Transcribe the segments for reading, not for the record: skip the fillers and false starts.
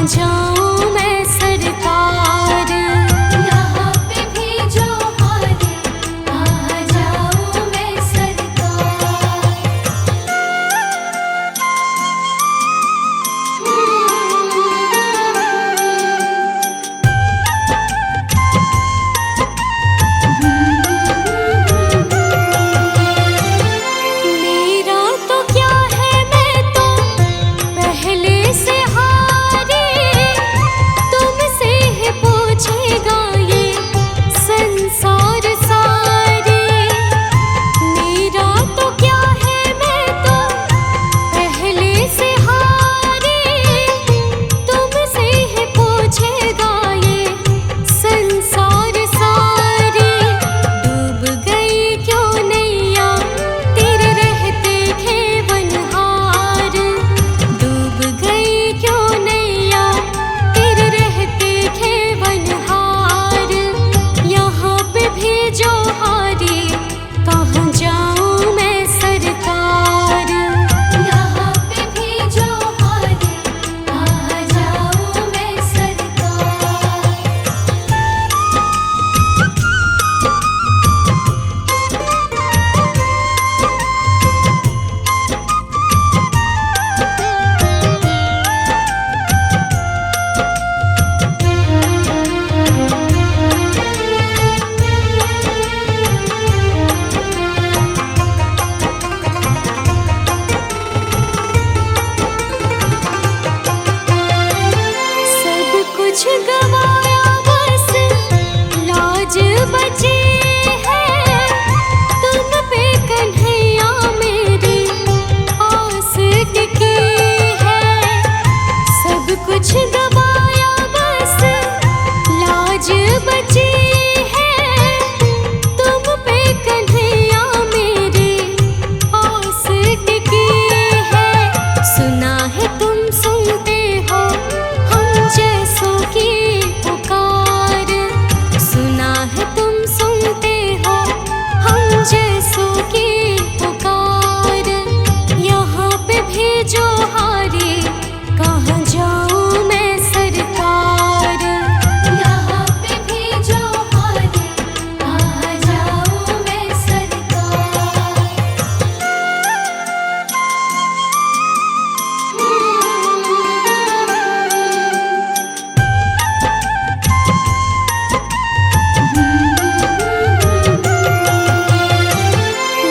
जाऊं मैं सरकार। यहाँ पे भेजो हारे, कहाँ जाऊं मैं सरकार। मेरा तो क्या है, मैं तो पहले से हारी, तुमसे ही पूछेगा ये संसार सारे। मेरा तो क्या है, मैं तो पहले से हारी, तुमसे ही पूछेगा ये संसार सारे। डूब गई क्यों नैया तेरे रहते खेवनहार, डूब गई क्यों नैया तेरे रहते खेवनहार। यहाँ पे भेजो हारी, कहाँ जाऊं मैं सरकार। यहाँ पे भेजो हारी, कहाँ जाऊं मैं सरकार। सब कुछ गवाया, बस लाज बची है। तुम पे कन्हैया मेरी आस टिकी है। सब कुछ गवाया, बस लाज बची है। तुम पे कन्हैया मेरी आस टिकी है। सुना है तुम सुनते हो हम जैसों की पुकार, सुना है तुम सुनते हो हम जैसों की पुकार। यहाँ पे भेजो हारी, कहाँ जाऊं मैं सरकार। यहाँ पे भेजो हारी, कहाँ जाऊं मैं सरकार।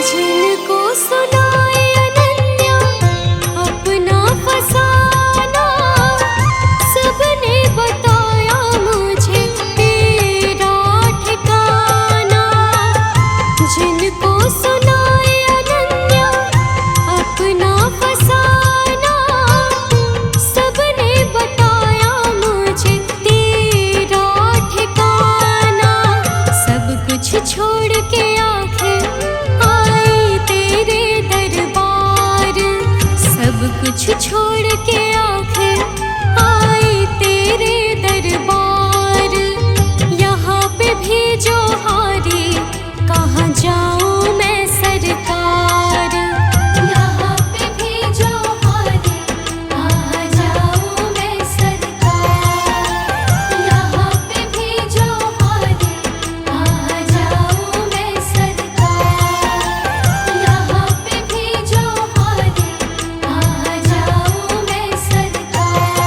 जिनको सुनाए अनन्या अपना फसाना, सबने बताया मुझे तेरा ठिकाना। जिनको सुनाए अनन्या अपना फसाना, सबने बताया मुझे तेरा ठिकाना। सब कुछ छोड़ के आखिर आई तेरे दरबार, सब कुछ छोड़ के आखिर आई तेरे दरबार। यहाँ पे भेजो हारी, कहाँ जाऊं मैं सरकार। यहाँ पे भेजो हारी, कहाँ जाऊं मैं सरकार। यहाँ पे भेजो हारी, कहाँ जाऊं मैं सरकार। यहाँ पे भेजो हारी, कहाँ जाऊं मैं सरकार।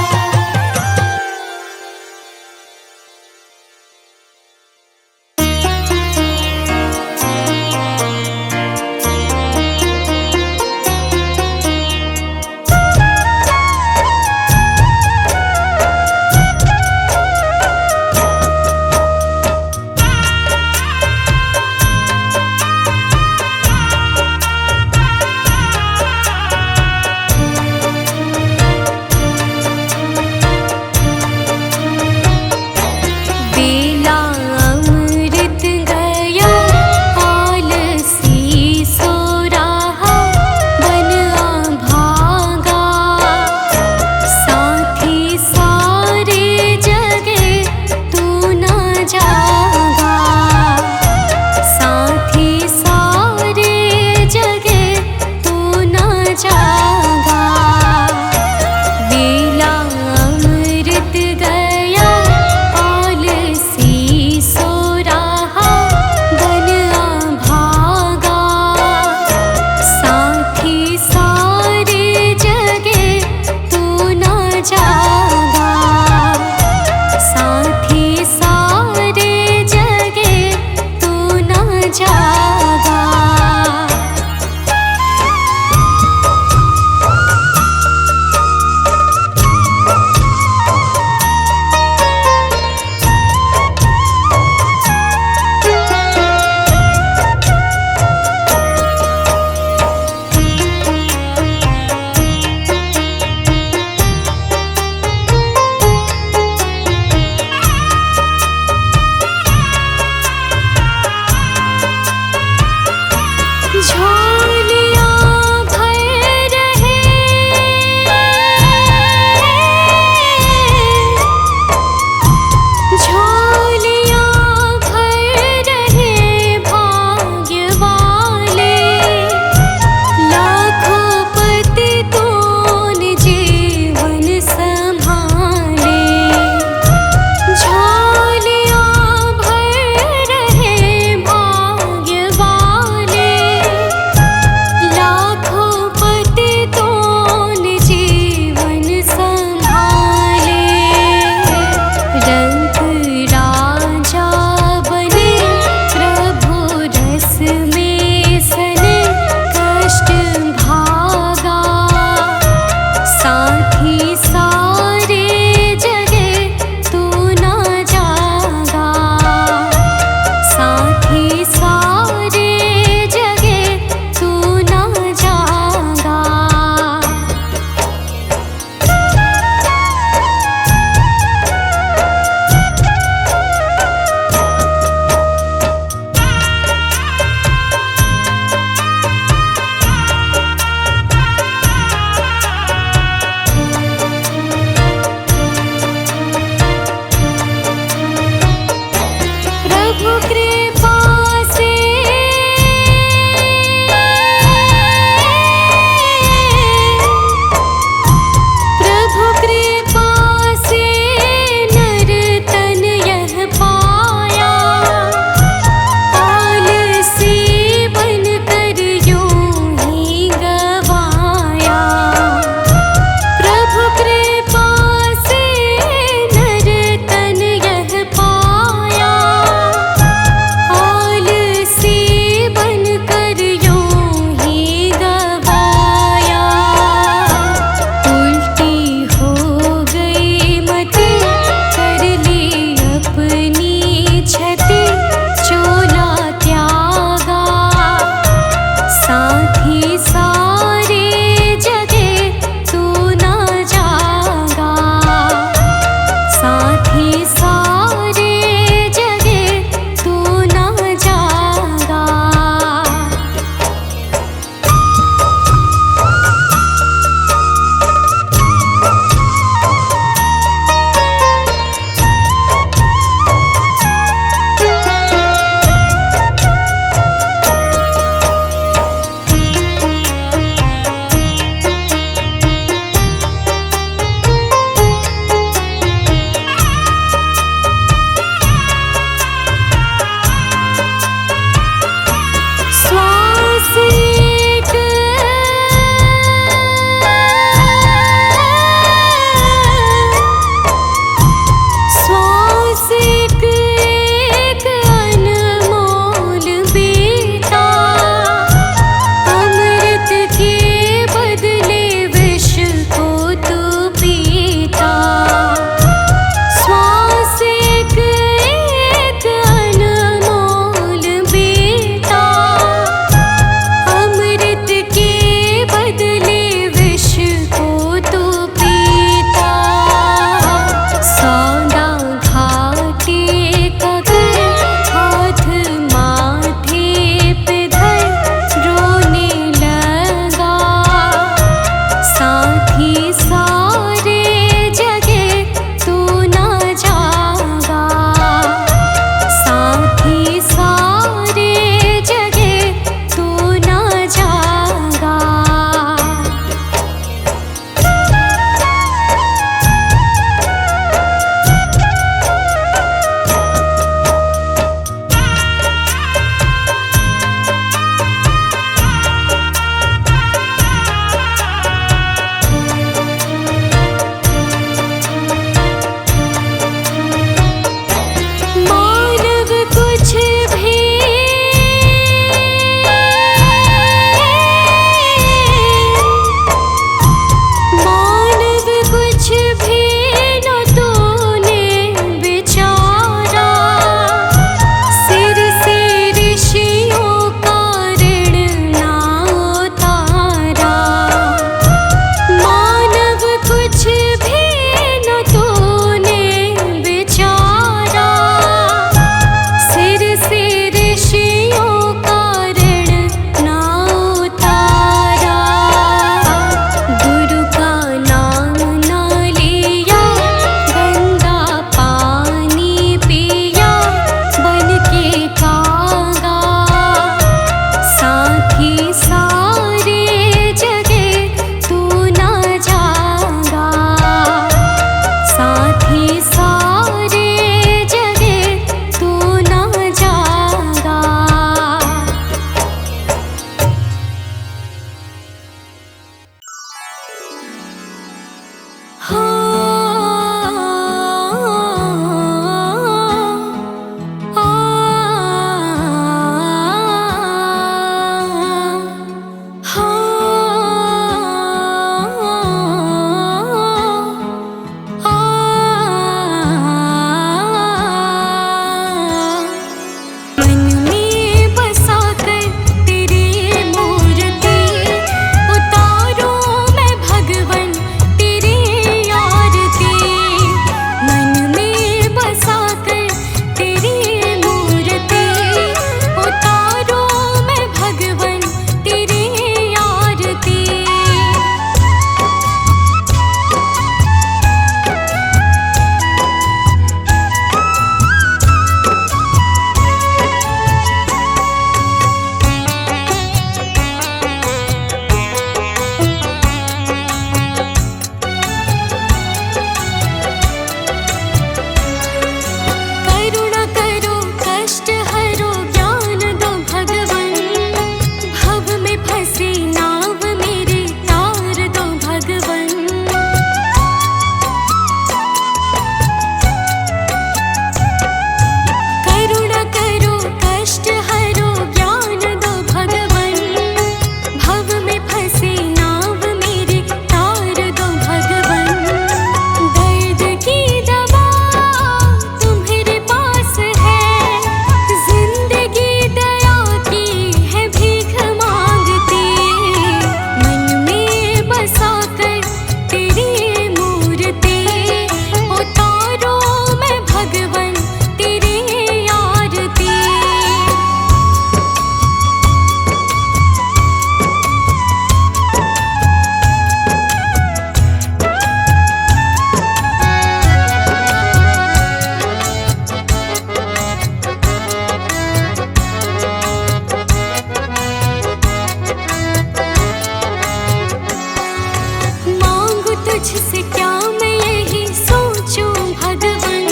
तुझसे क्या मैं यही सोचूं भगवन,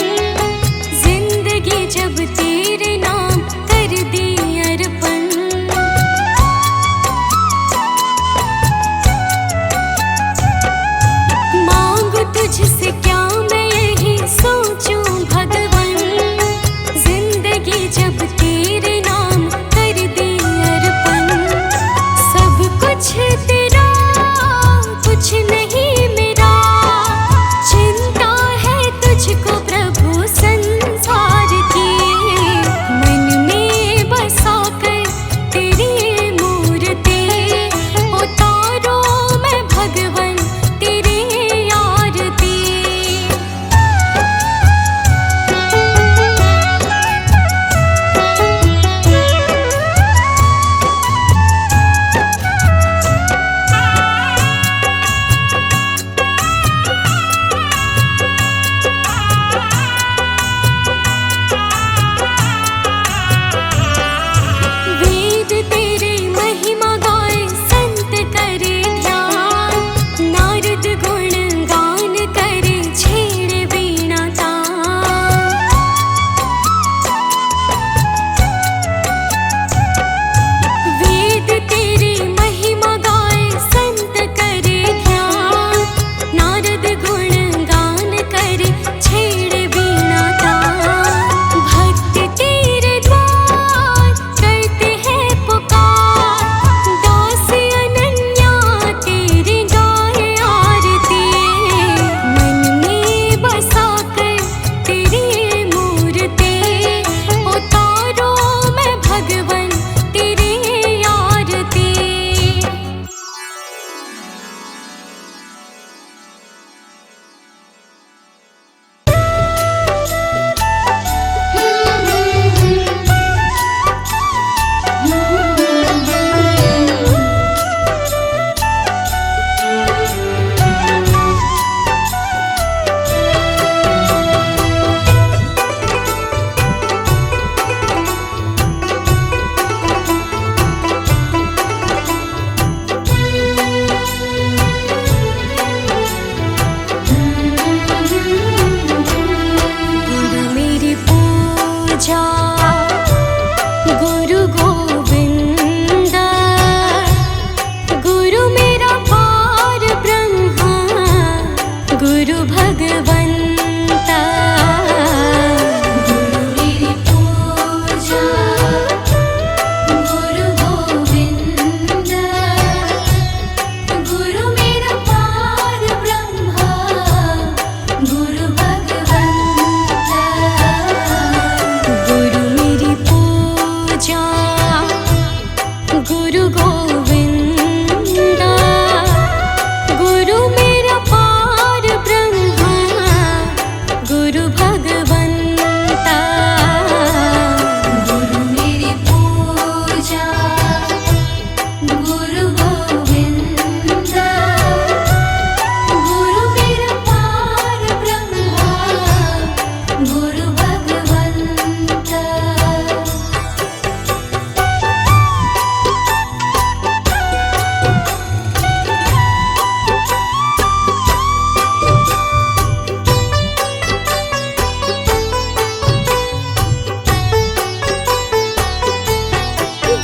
जिंदगी जब तेरे नाम कर दी अर्पण। मांगू तुझसे क्या मैं यही सोचूं भगवन, जिंदगी जब तेरे नाम कर दी अर्पण। सब कुछ तेरा कुछ नहीं मेरा, चिंता है तुझको प्रभु संसार की। मन में बसा कर तेरी मूर्ति, उतारो मैं भगवन तेरी आरती। वेद तेरी महिमा गाए संत करे ध्यान, नारद गुण गान करे छेड़े वीणा तान। वेद तेरी महिमा गाए संत करे ध्यान, नारद गुण गान करे छेड़े वीणा तान। भक्त तेरे द्वार करते हैं पुकार, दास अनन्या तेरी गाए आरती। मन में बसा कर तेरी मूर्ति, उतारो मैं भगवन तेरी आरती। गुरु मेरी पूजा गुरु गोविंद, गुरु मेरा पार ब्रह्मा गुरु भगवंता। गुरु मेरी पूजा गुरु गोविंद, गुरु मेरा पार ब्रह्मा गुरु भगवंता। गुरु मेरी पूजा गुरु गोविंद, गुरु मेरा पार ब्रह्मा गुरु भगवंता। गुरु मेरी पूजा गुरु गोविंद, गुरु मेरा पार ब्रह्मा गुरु भगवंता।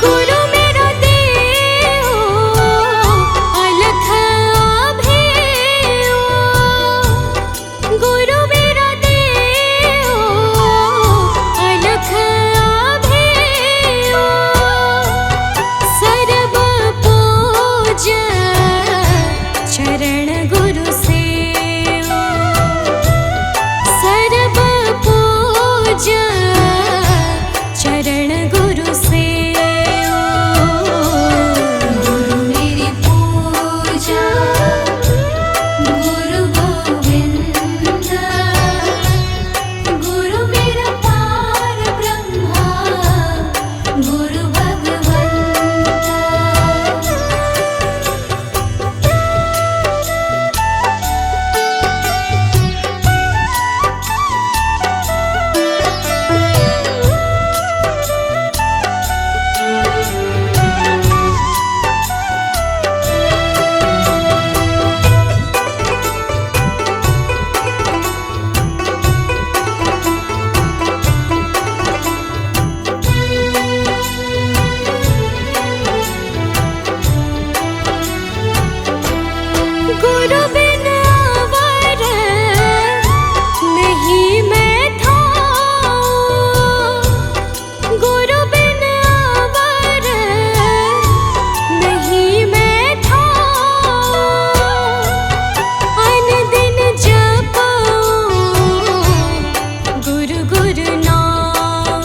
गुरु मेरा देव अलख अभेयो, गुरु मेरा देव अलख अभेयो। सर्व पूज चरण गुरु सेवो, सर्व पूज चरण गुरु सेवो। गुरु मेरी पूजा गुरु गोविंद, गुरु मेरा पार ब्रह्मा गुरु भगवंता। गुरु बिन अवर नहीं मैं थाऊं, गुरु बिन अवर नहीं मैं थाऊं। अन दिन जपऊं गुरु गुरु नाम,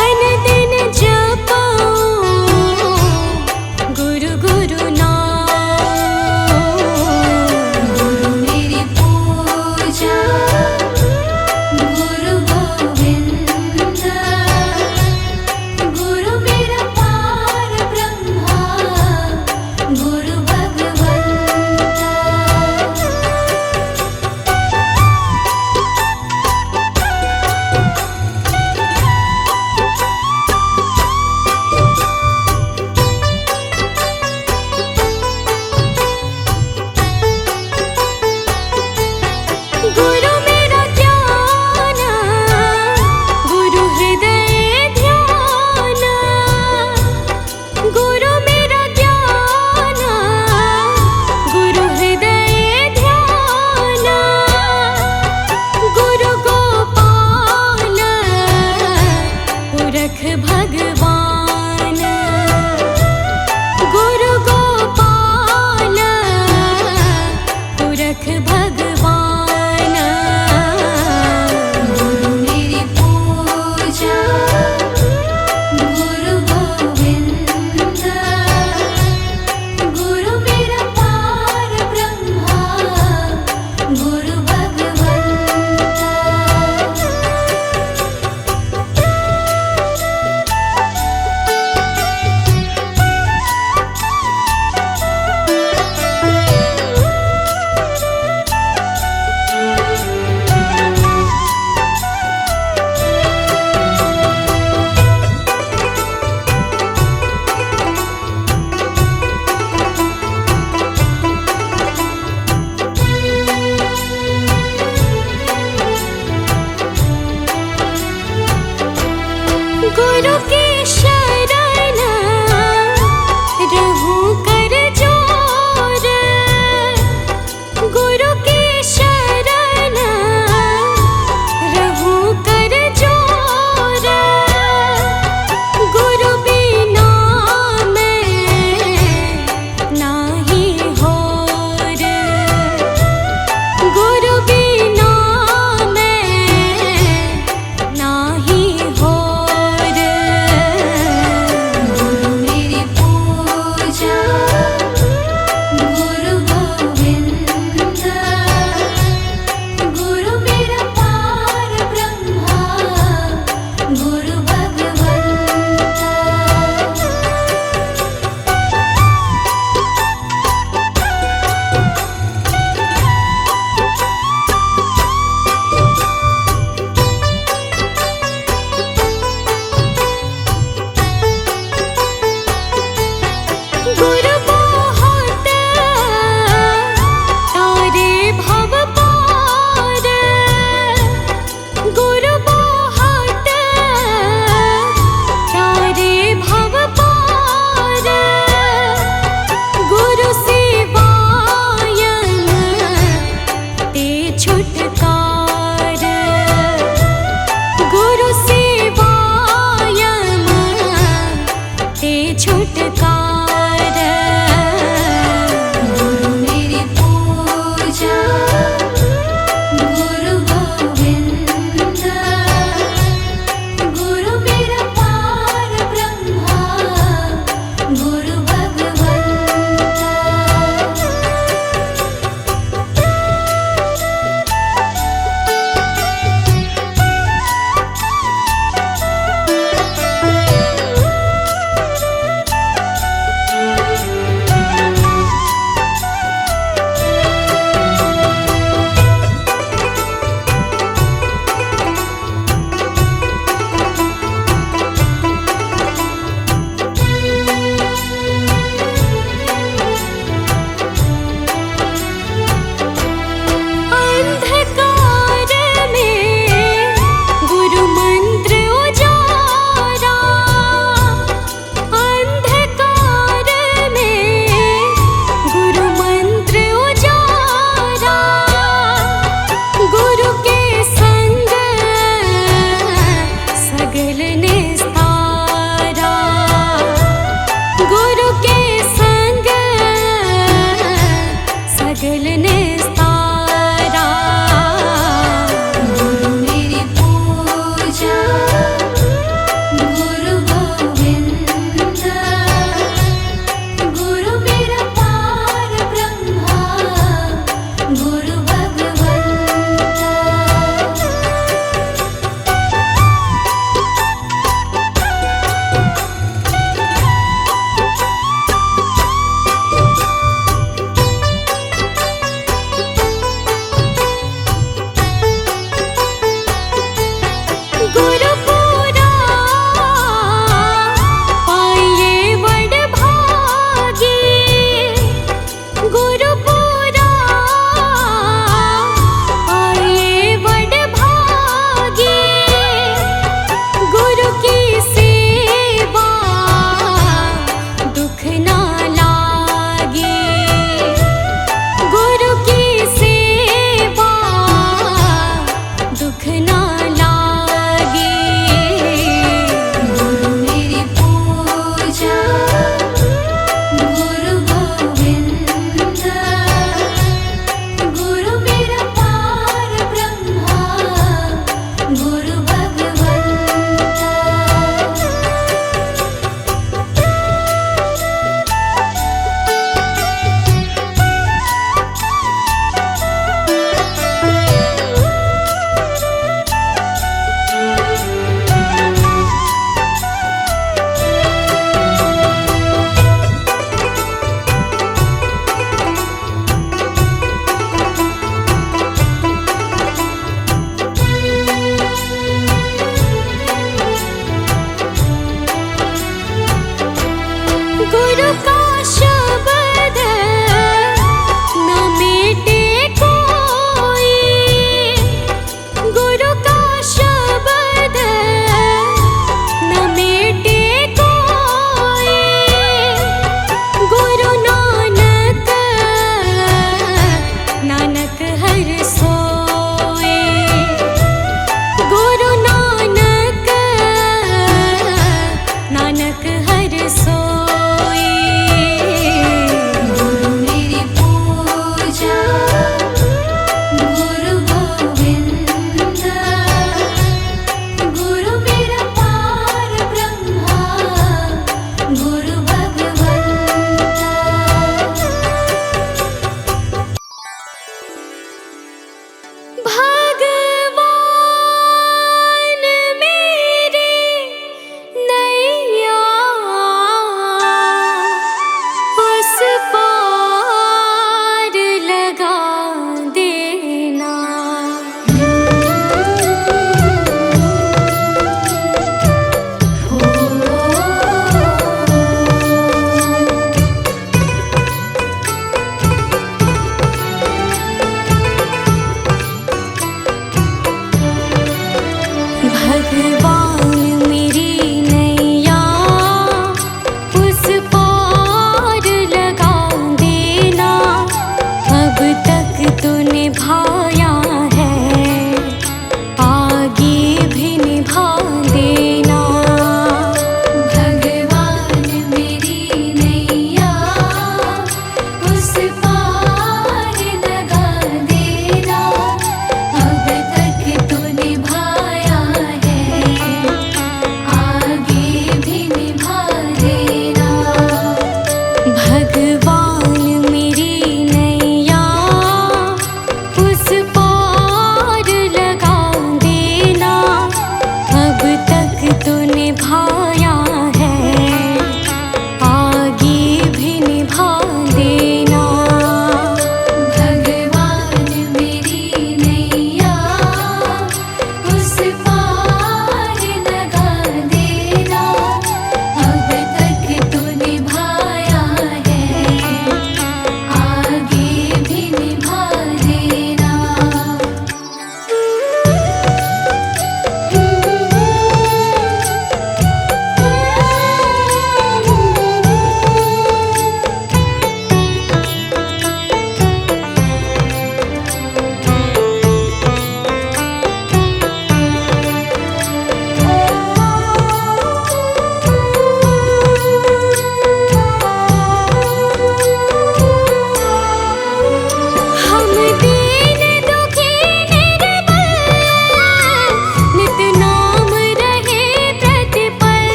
अन दिन जपऊं गुरु गुरु नाम। गुरुपुरा आए वडभागी, गुरु की सेवा दुख ना लागे, गुरु की सेवा दुख ना लागे। गुरु मेरी पूजा गुरु गोविंद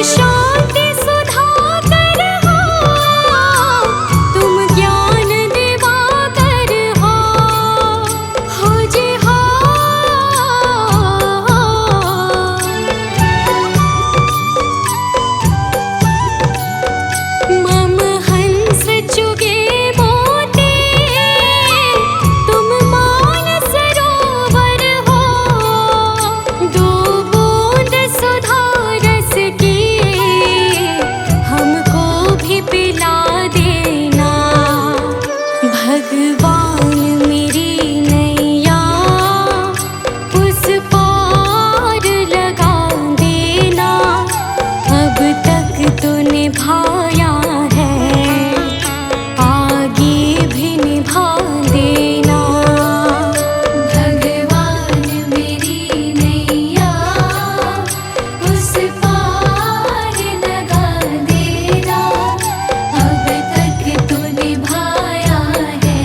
शांति सुधाकर हो, तुम ज्ञान दिवाकर हो जी हो। मम हंस चुगे मोती, तुम मानस सरोवर हो। दो बूंद सुधा रस की हमको भी पिला देना। भगवान मेरी नैया उस पार लगा देना। अब तक तो निभाया है, आगे भी निभा देना। भगवान मेरी नैया उस पार लगा देना। अब तक तो निभाया है,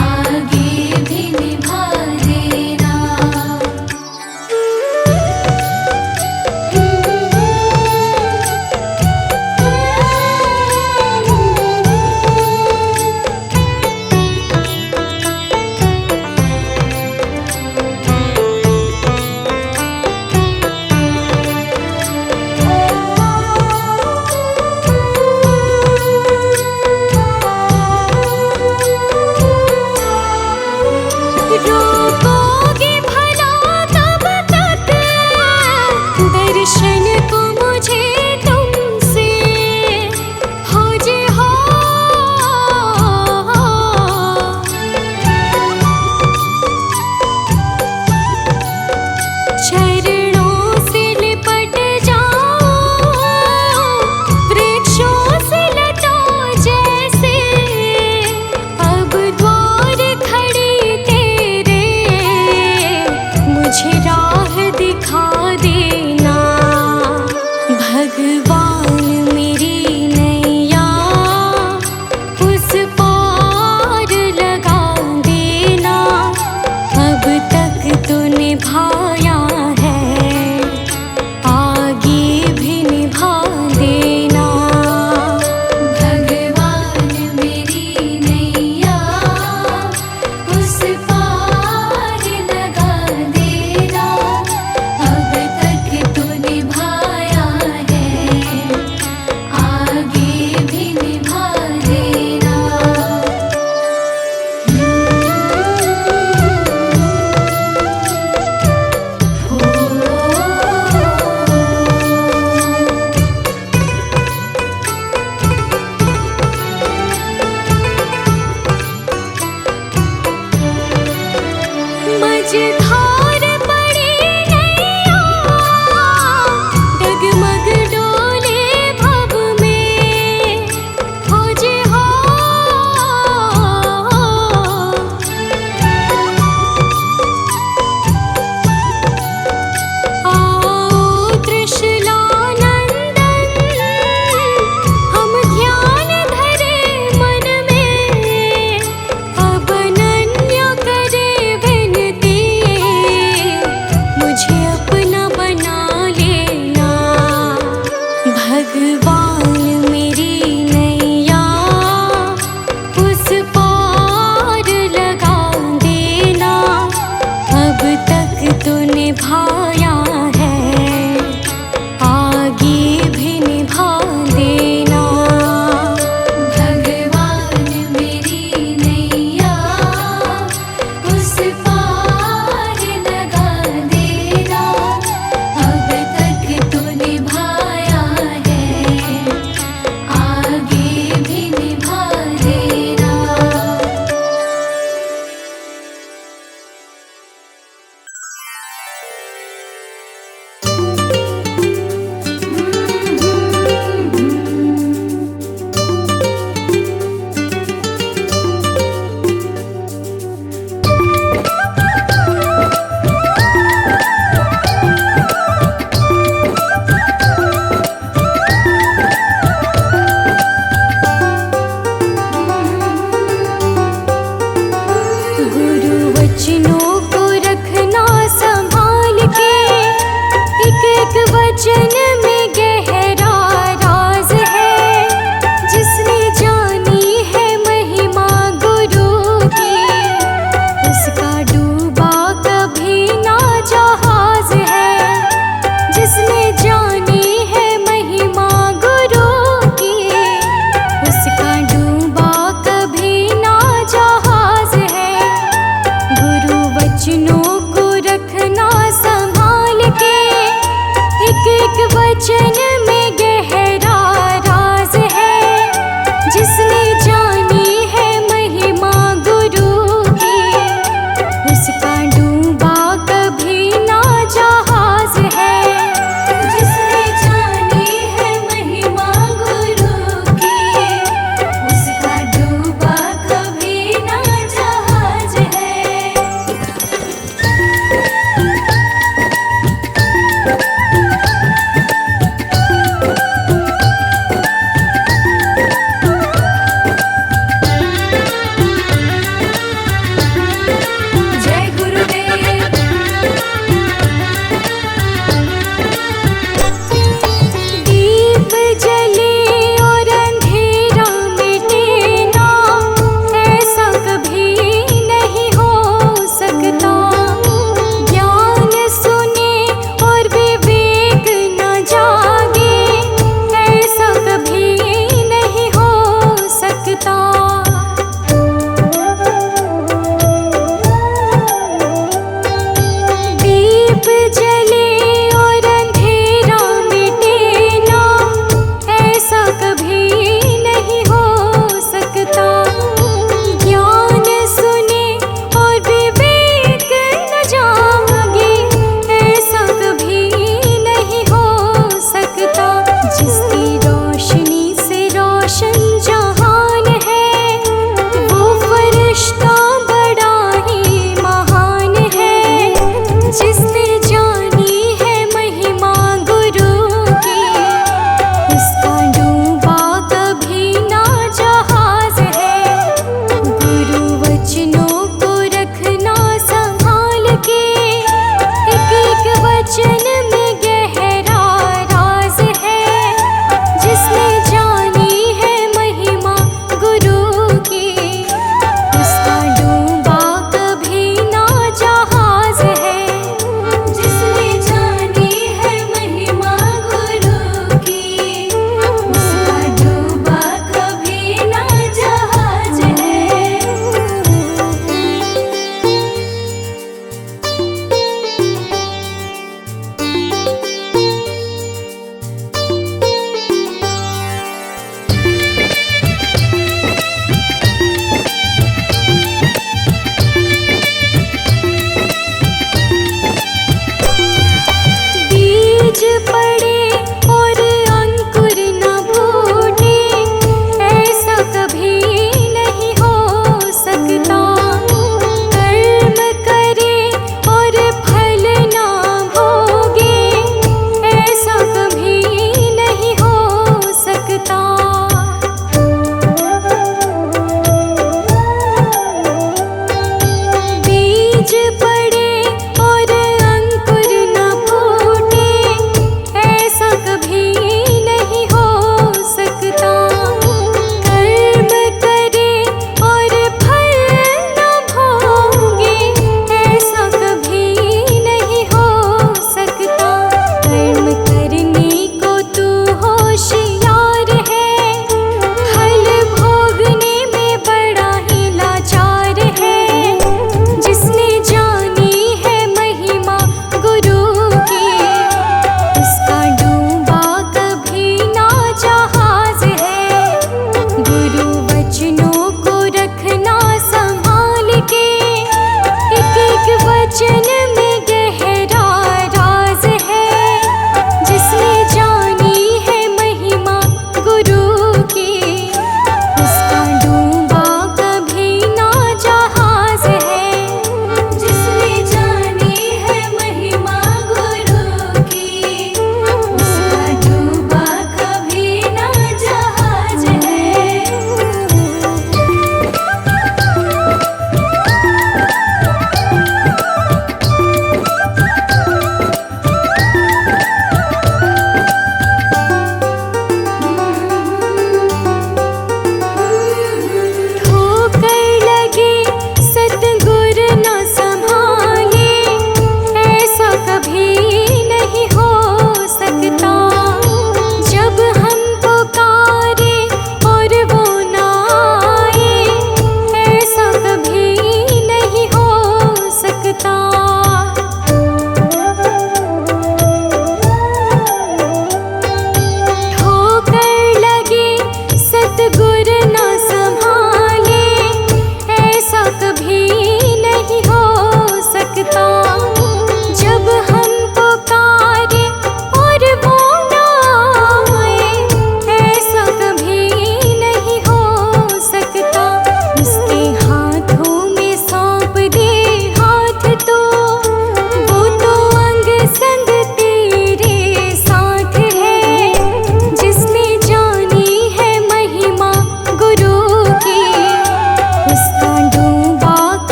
आगे भी निभा देना।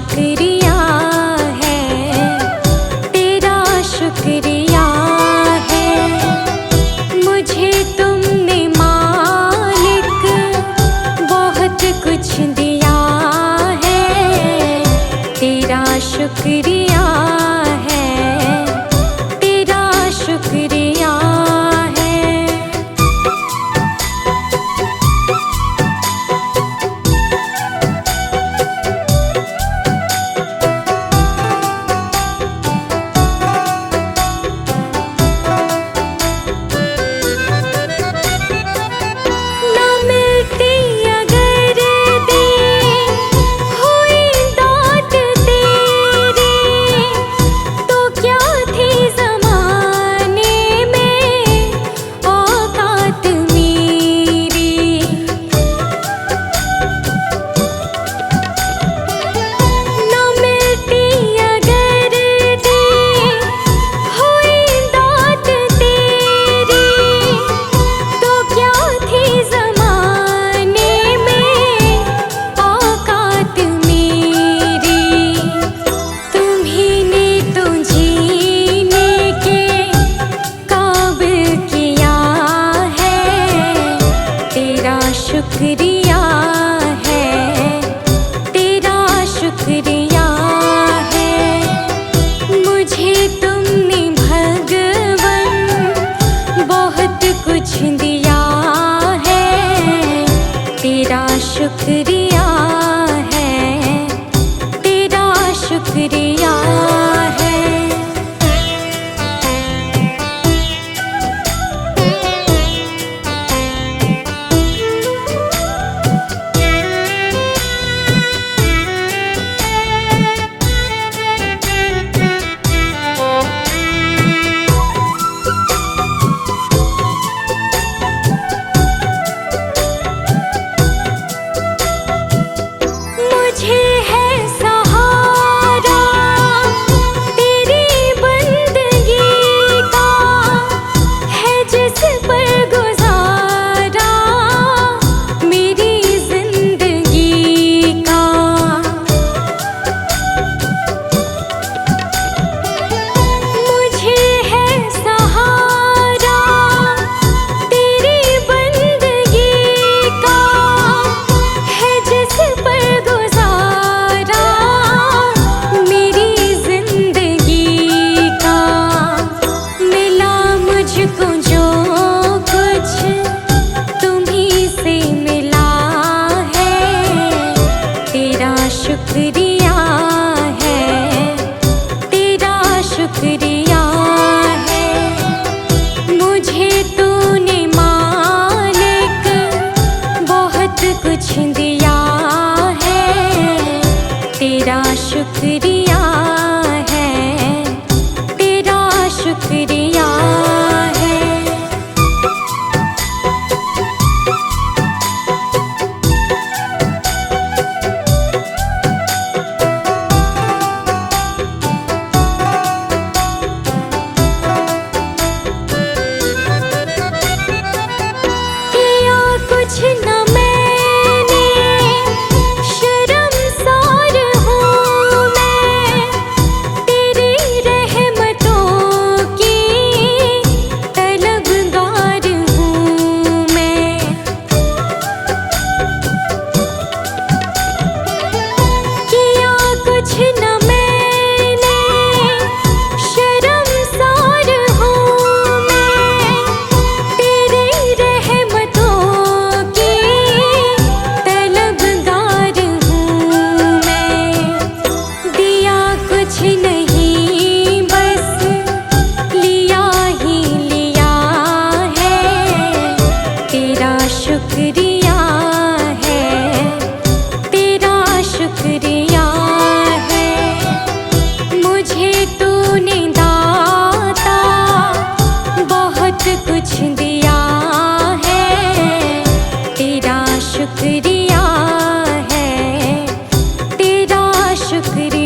शुक्रिया है, तेरा शुक्रिया है। मुझे तुमने मालिक बहुत कुछ दिया है, तेरा शुक्रिया है, तेरा शुक्रिया है। ना मिलती अगर दी हुई दात तेरी, तो क्या थी ज़माने में औकात मेरी। ना मिलती अगर दी हुई दात तेरी, तो क्या थी ज़माने में औकात मेरी। तुम्हीं ने तो जीने के काबिल किया है, तेरा शुक्रिया है, तेरा शुक्रिया है। मुझे तुमने भगवन बहुत कुछ दिया है, तेरा शुक्रिया है, तेरा शुक्रिया है। मुझे है सहारा तेरी बंदगी का, है जिस पर गुजारा मेरी जिंदगी का। मुझे है सहारा तेरी बंदगी का, है जिस पर गुजारा मेरी जिंदगी का। मिला मुझको जो कुछ तुम्हीं से मिला है, तेरा शुक्रिया है, तेरा शुक्रिया है। मुझे तूने मालिक बहुत कुछ दिया है, तेरा शुक्रिया है, तेरा शुक्रिया है। किया कुछ न मैंने, शर्मसार हूँ मैं, तेरी रहमतों की तलबगार हूँ मैं। किया कुछ न मैंने, शर्मसार हूँ मैं, तेरी रहमतों की तलबगार हूँ मैं। दिया कुछ नहीं बस लिया ही लिया है, तेरा शुक्रिया है, तेरा शुक्रिया है। मुझे तूने दाता बहुत कुछ दिया है, तेरा शुक्रिया है, तेरा शुक्रिया